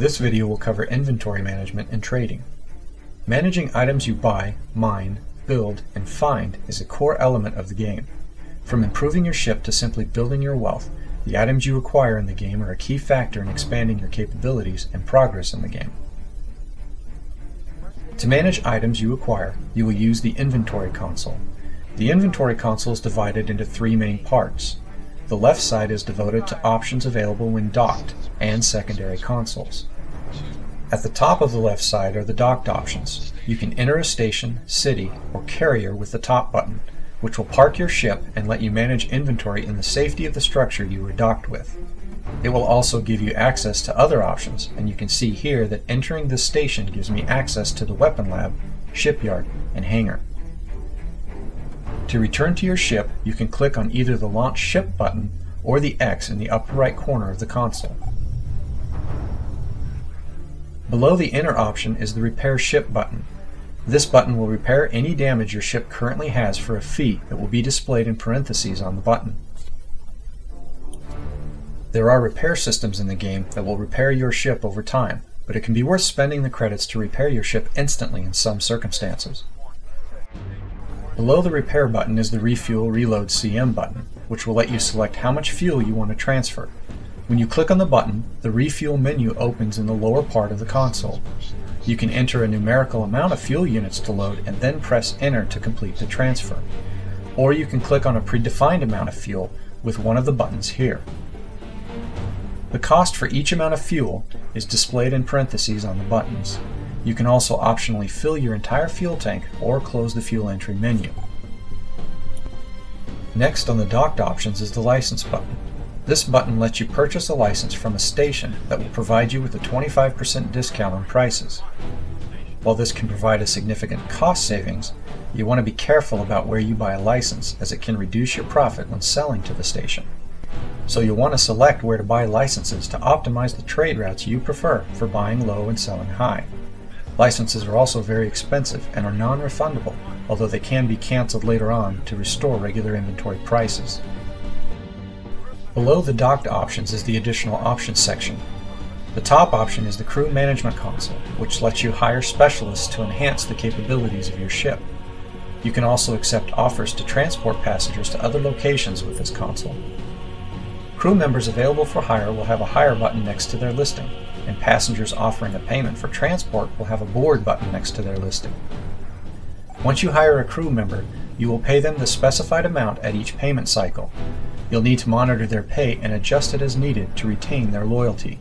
This video will cover inventory management and trading. Managing items you buy, mine, build, and find is a core element of the game. From improving your ship to simply building your wealth, the items you acquire in the game are a key factor in expanding your capabilities and progress in the game. To manage items you acquire, you will use the inventory console. The inventory console is divided into three main parts. The left side is devoted to options available when docked and secondary consoles. At the top of the left side are the docked options. You can enter a station, city, or carrier with the top button, which will park your ship and let you manage inventory in the safety of the structure you were docked with. It will also give you access to other options, and you can see here that entering this station gives me access to the weapon lab, shipyard, and hangar. To return to your ship, you can click on either the Launch Ship button or the X in the upper right corner of the console. Below the Enter option is the Repair Ship button. This button will repair any damage your ship currently has for a fee that will be displayed in parentheses on the button. There are repair systems in the game that will repair your ship over time, but it can be worth spending the credits to repair your ship instantly in some circumstances. Below the Repair button is the Refuel Reload CM button, which will let you select how much fuel you want to transfer. When you click on the button, the Refuel menu opens in the lower part of the console. You can enter a numerical amount of fuel units to load and then press Enter to complete the transfer. Or you can click on a predefined amount of fuel with one of the buttons here. The cost for each amount of fuel is displayed in parentheses on the buttons. You can also optionally fill your entire fuel tank or close the fuel entry menu. Next on the docked options is the License button. This button lets you purchase a license from a station that will provide you with a 25% discount on prices. While this can provide a significant cost savings, you want to be careful about where you buy a license, as it can reduce your profit when selling to the station. So you'll want to select where to buy licenses to optimize the trade routes you prefer for buying low and selling high. Licenses are also very expensive and are non-refundable, although they can be canceled later on to restore regular inventory prices. Below the docked options is the additional options section. The top option is the crew management console, which lets you hire specialists to enhance the capabilities of your ship. You can also accept offers to transport passengers to other locations with this console. Crew members available for hire will have a Hire button next to their listing, and passengers offering a payment for transport will have a Board button next to their listing. Once you hire a crew member, you will pay them the specified amount at each payment cycle. You'll need to monitor their pay and adjust it as needed to retain their loyalty.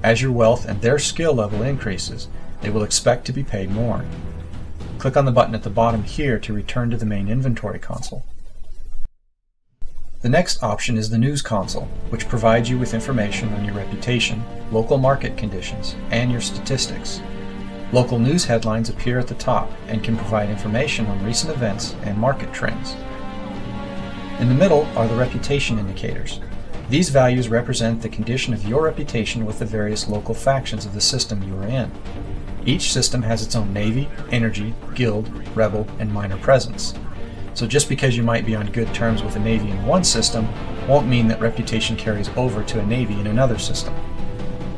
As your wealth and their skill level increases, they will expect to be paid more. Click on the button at the bottom here to return to the main inventory console. The next option is the News console, which provides you with information on your reputation, local market conditions, and your statistics. Local news headlines appear at the top and can provide information on recent events and market trends. In the middle are the reputation indicators. These values represent the condition of your reputation with the various local factions of the system you are in. Each system has its own Navy, Energy, Guild, Rebel, and Minor presence. So just because you might be on good terms with a Navy in one system won't mean that reputation carries over to a Navy in another system.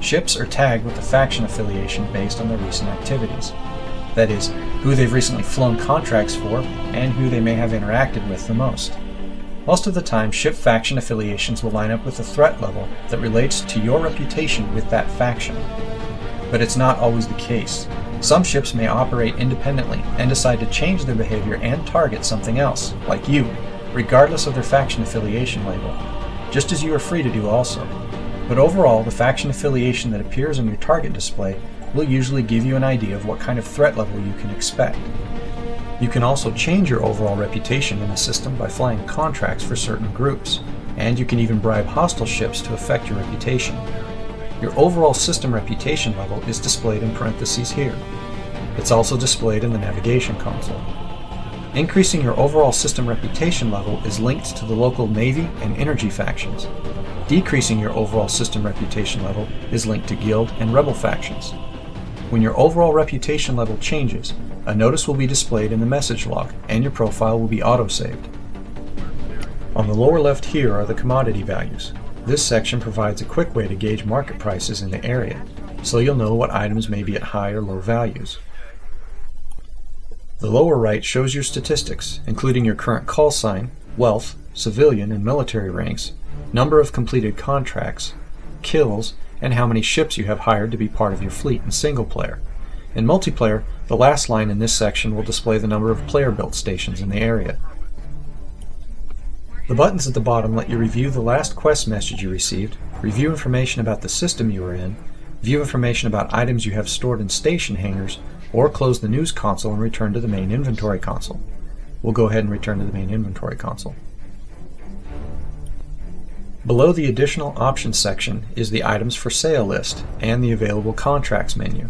Ships are tagged with a faction affiliation based on their recent activities. That is, who they've recently flown contracts for and who they may have interacted with the most. Most of the time, ship faction affiliations will line up with a threat level that relates to your reputation with that faction. But it's not always the case. Some ships may operate independently and decide to change their behavior and target something else, like you, regardless of their faction affiliation label, just as you are free to do also. But overall, the faction affiliation that appears on your target display will usually give you an idea of what kind of threat level you can expect. You can also change your overall reputation in a system by flying contracts for certain groups, and you can even bribe hostile ships to affect your reputation. Your overall system reputation level is displayed in parentheses here. It's also displayed in the navigation console. Increasing your overall system reputation level is linked to the local Navy and Energy factions. Decreasing your overall system reputation level is linked to Guild and Rebel factions. When your overall reputation level changes, a notice will be displayed in the message log, and your profile will be auto-saved. On the lower left here are the commodity values. This section provides a quick way to gauge market prices in the area. so you'll know what items may be at high or low values. The lower right shows your statistics, including your current call sign, wealth, civilian and military ranks, number of completed contracts, kills, and how many ships you have hired to be part of your fleet in single player. In multiplayer, the last line in this section will display the number of player-built stations in the area. The buttons at the bottom let you review the last quest message you received, review information about the system you are in, view information about items you have stored in station hangars, or close the news console and return to the main inventory console. We'll go ahead and return to the main inventory console. Below the additional options section is the items for sale list and the available contracts menu.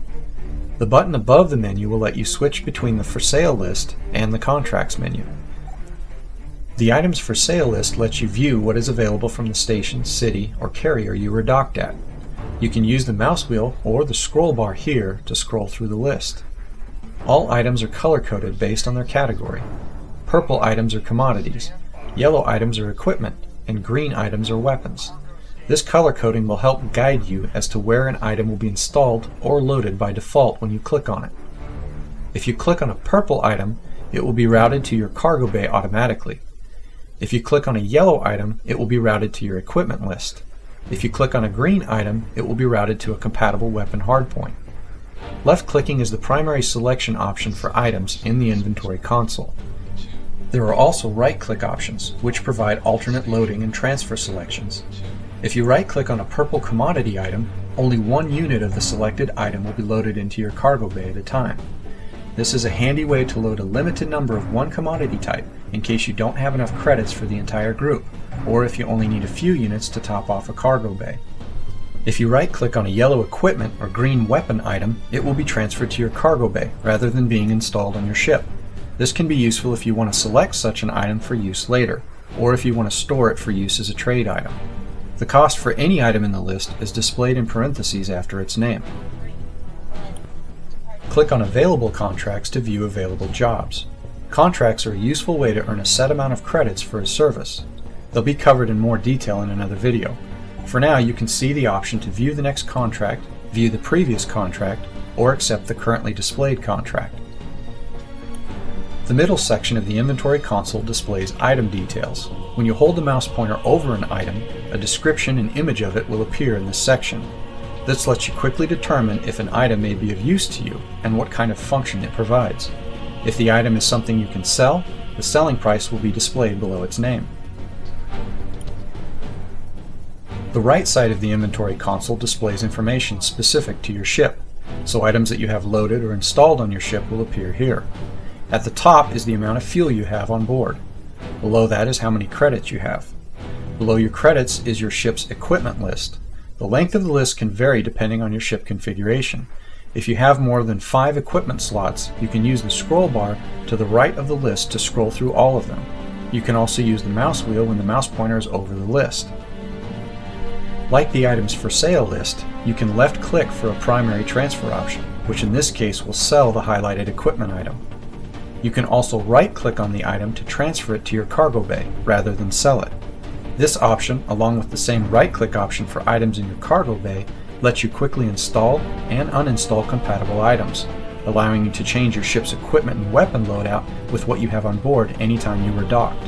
The button above the menu will let you switch between the for sale list and the contracts menu. The items for sale list lets you view what is available from the station, city, or carrier you were docked at. You can use the mouse wheel or the scroll bar here to scroll through the list. All items are color-coded based on their category. Purple items are commodities, yellow items are equipment, and green items are weapons. This color coding will help guide you as to where an item will be installed or loaded by default when you click on it. If you click on a purple item, it will be routed to your cargo bay automatically. If you click on a yellow item, it will be routed to your equipment list. If you click on a green item, it will be routed to a compatible weapon hardpoint. Left-clicking is the primary selection option for items in the inventory console. There are also right-click options, which provide alternate loading and transfer selections. If you right-click on a purple commodity item, only one unit of the selected item will be loaded into your cargo bay at a time. This is a handy way to load a limited number of one commodity type in case you don't have enough credits for the entire group, or if you only need a few units to top off a cargo bay. If you right-click on a yellow equipment or green weapon item, it will be transferred to your cargo bay rather than being installed on your ship. This can be useful if you want to select such an item for use later, or if you want to store it for use as a trade item. The cost for any item in the list is displayed in parentheses after its name. Click on Available Contracts to view available jobs. Contracts are a useful way to earn a set amount of credits for a service. They'll be covered in more detail in another video. For now, you can see the option to view the next contract, view the previous contract, or accept the currently displayed contract. The middle section of the inventory console displays item details. When you hold the mouse pointer over an item, a description and image of it will appear in this section. This lets you quickly determine if an item may be of use to you and what kind of function it provides. If the item is something you can sell, the selling price will be displayed below its name. The right side of the inventory console displays information specific to your ship, so items that you have loaded or installed on your ship will appear here. At the top is the amount of fuel you have on board. Below that is how many credits you have. Below your credits is your ship's equipment list. The length of the list can vary depending on your ship configuration. If you have more than 5 equipment slots, you can use the scroll bar to the right of the list to scroll through all of them. You can also use the mouse wheel when the mouse pointer is over the list. Like the items for sale list, you can left-click for a primary transfer option, which in this case will sell the highlighted equipment item. You can also right-click on the item to transfer it to your cargo bay, rather than sell it. This option, along with the same right-click option for items in your cargo bay, lets you quickly install and uninstall compatible items, allowing you to change your ship's equipment and weapon loadout with what you have on board anytime you were docked.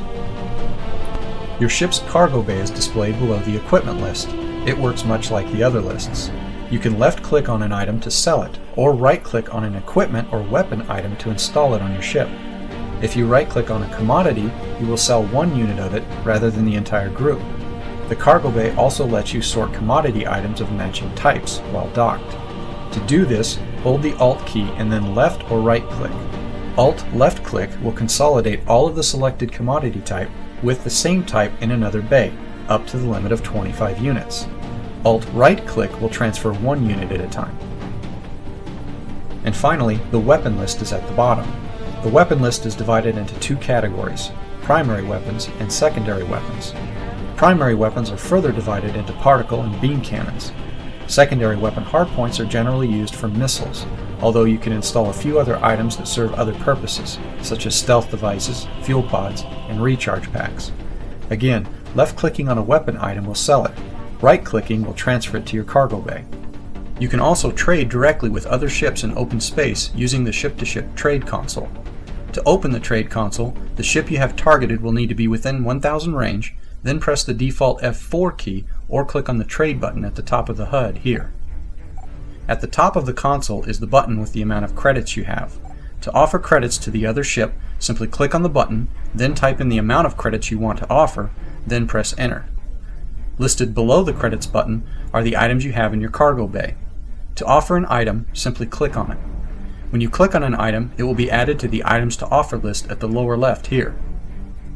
Your ship's cargo bay is displayed below the equipment list. It works much like the other lists. You can left-click on an item to sell it, or right-click on an equipment or weapon item to install it on your ship. If you right-click on a commodity, you will sell one unit of it rather than the entire group. The cargo bay also lets you sort commodity items of matching types while docked. To do this, hold the Alt key and then left or right-click. Alt left-click will consolidate all of the selected commodity type with the same type in another bay, up to the limit of 25 units. Alt right-click will transfer one unit at a time. And finally, the weapon list is at the bottom. The weapon list is divided into two categories, primary weapons and secondary weapons. Primary weapons are further divided into particle and beam cannons. Secondary weapon hardpoints are generally used for missiles, although you can install a few other items that serve other purposes, such as stealth devices, fuel pods, and recharge packs. Again, left-clicking on a weapon item will sell it. Right-clicking will transfer it to your cargo bay. You can also trade directly with other ships in open space using the ship-to-ship trade console. To open the trade console, the ship you have targeted will need to be within 1000 range, then press the default F4 key or click on the trade button at the top of the HUD here. At the top of the console is the button with the amount of credits you have. To offer credits to the other ship, simply click on the button, then type in the amount of credits you want to offer, then press enter. Listed below the credits button are the items you have in your cargo bay. To offer an item, simply click on it. When you click on an item, it will be added to the items to offer list at the lower left here.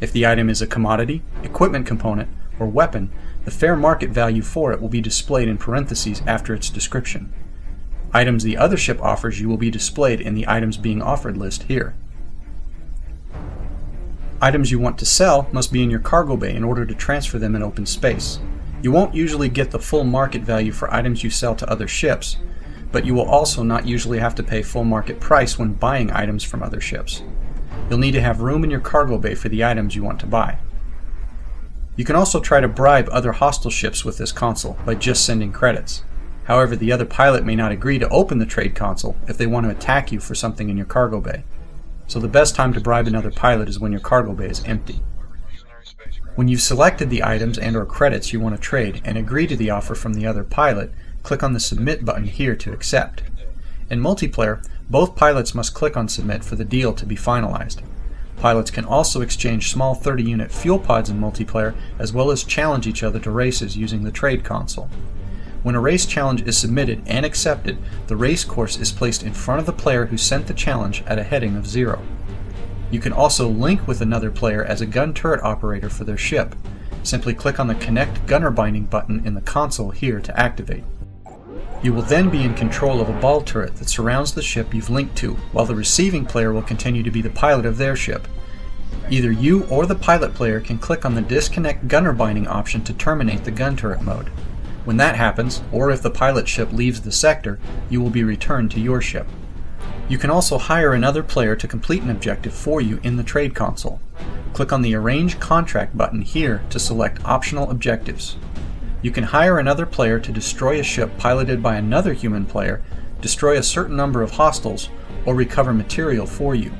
If the item is a commodity, equipment component, or weapon, the fair market value for it will be displayed in parentheses after its description. Items the other ship offers you will be displayed in the items being offered list here. Items you want to sell must be in your cargo bay in order to transfer them in open space. You won't usually get the full market value for items you sell to other ships, but you will also not usually have to pay full market price when buying items from other ships. You'll need to have room in your cargo bay for the items you want to buy. You can also try to bribe other hostile ships with this console by just sending credits. However, the other pilot may not agree to open the trade console if they want to attack you for something in your cargo bay. So the best time to bribe another pilot is when your cargo bay is empty. When you've selected the items and/or credits you want to trade and agree to the offer from the other pilot, click on the Submit button here to accept. In multiplayer, both pilots must click on Submit for the deal to be finalized. Pilots can also exchange small 30-unit fuel pods in multiplayer, as well as challenge each other to races using the trade console. When a race challenge is submitted and accepted, the race course is placed in front of the player who sent the challenge at a heading of 0. You can also link with another player as a gun turret operator for their ship. Simply click on the Connect Gunner Binding button in the console here to activate. You will then be in control of a ball turret that surrounds the ship you've linked to, while the receiving player will continue to be the pilot of their ship. Either you or the pilot player can click on the Disconnect Gunner Binding option to terminate the gun turret mode. When that happens, or if the pilot ship leaves the sector, you will be returned to your ship. You can also hire another player to complete an objective for you in the trade console. Click on the Arrange Contract button here to select optional objectives. You can hire another player to destroy a ship piloted by another human player, destroy a certain number of hostiles, or recover material for you.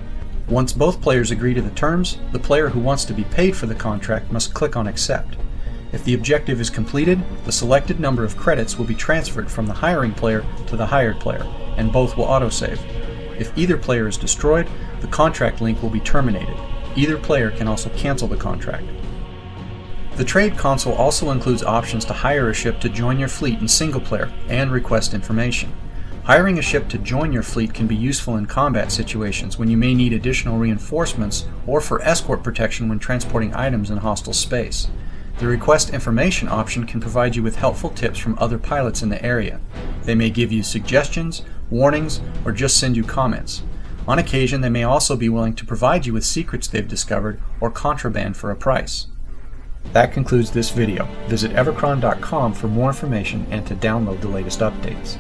Once both players agree to the terms, the player who wants to be paid for the contract must click on Accept. If the objective is completed, the selected number of credits will be transferred from the hiring player to the hired player, and both will autosave. If either player is destroyed, the contract link will be terminated. Either player can also cancel the contract. The trade console also includes options to hire a ship to join your fleet in single player and request information. Hiring a ship to join your fleet can be useful in combat situations when you may need additional reinforcements or for escort protection when transporting items in hostile space. The Request Information option can provide you with helpful tips from other pilots in the area. They may give you suggestions, warnings, or just send you comments. On occasion, they may also be willing to provide you with secrets they've discovered or contraband for a price. That concludes this video. Visit Evochron.com for more information and to download the latest updates.